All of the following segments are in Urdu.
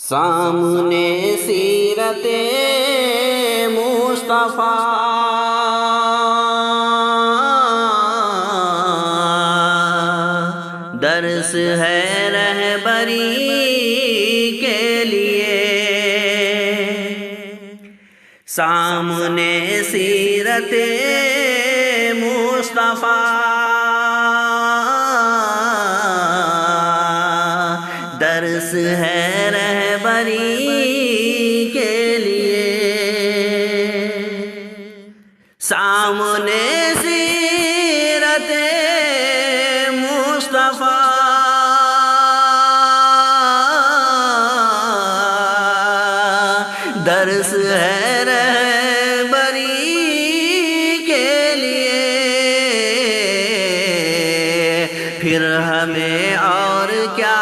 سامنے سیرت مصطفیٰ درس ہے رہبری کے لیے، سامنے سیرت مصطفیٰ درس ہے رہبری کے لیے، سامنے سیرت مصطفیٰ درس ہے رہبری کے لیے، پھر ہمیں اور کیا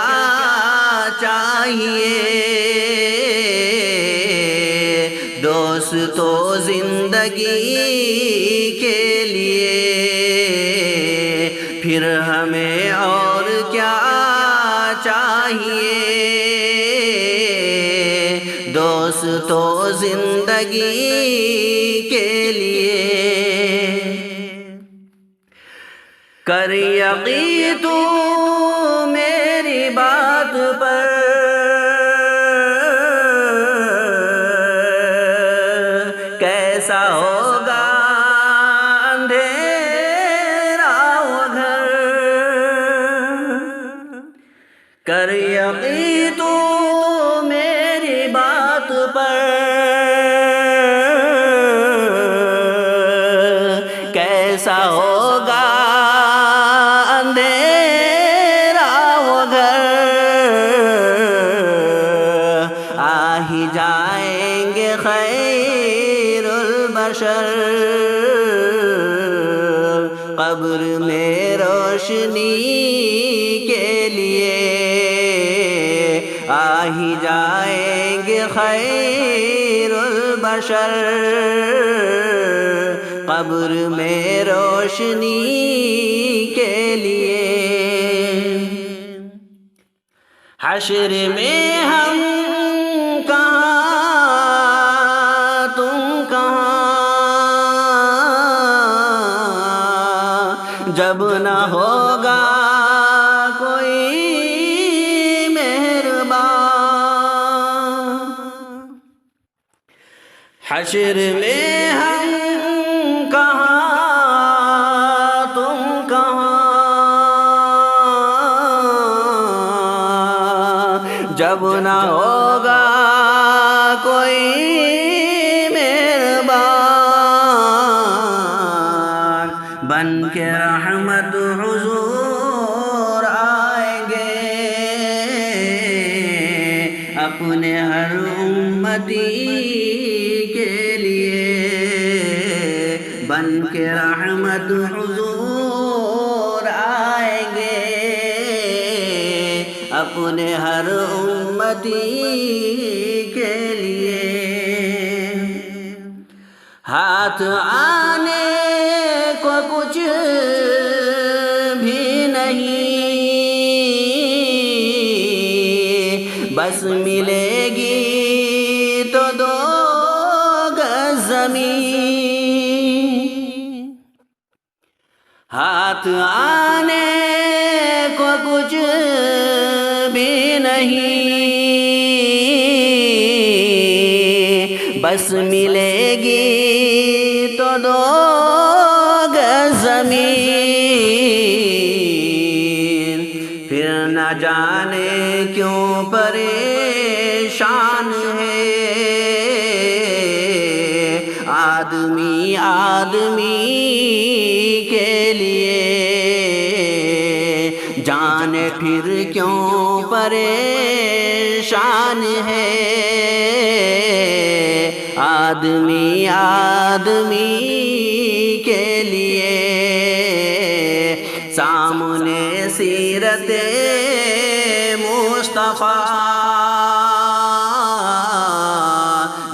چاہیے دوستو زندگی کے لیے، پھر ہمیں اور کیا چاہیے دوستو زندگی کے لیے، کر یقین تو میری بات پر، کیسا ہوگا اندھیرا وہ گھر، کر یقین تو میری بات پر، کیسا ہوگا اندھیرا وہ گھر، آ ہی جائیں گے خیر البشر، قبر میں روشنی کے لیے، آ ہی جائیں گے خیر البشر، قبر میں روشنی کے لیے، حشر میں ہم کہاں تم کہاں، جب نہ ہوگا کوئی مہربان، حشر میں ہم کہاں تم کہاں، جب نہ ہوگا کوئی مہربان، بن کے رحمت حضور آئیں گے اپنے ہر امتی کے لیے، بن کے رحمت حضور آئیں گے اپنے ہر امتی کے لیے، ہاتھ آنے کو کچھ بھی نہیں، بس ملے گی تو دو گز زمین، ہاتھ آنے کو کچھ بھی نہیں، بس ملے گی تو دو گز زمین، پھر نہ جانے کیوں پریشان ہے آدمی کے لیے، جانے پھر کیوں پریشان ہے آدمی کے لیے، سامنے سیرت مصطفیٰ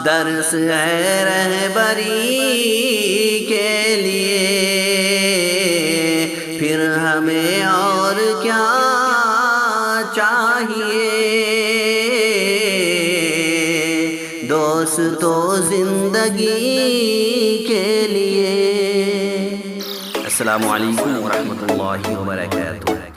درس ہے رہبری کے لیے، پھر ہمیں اور کیا چاہیے دوستو زندگی کے لیے۔ السلام علیکم ورحمۃ اللہ وبرکاتہ۔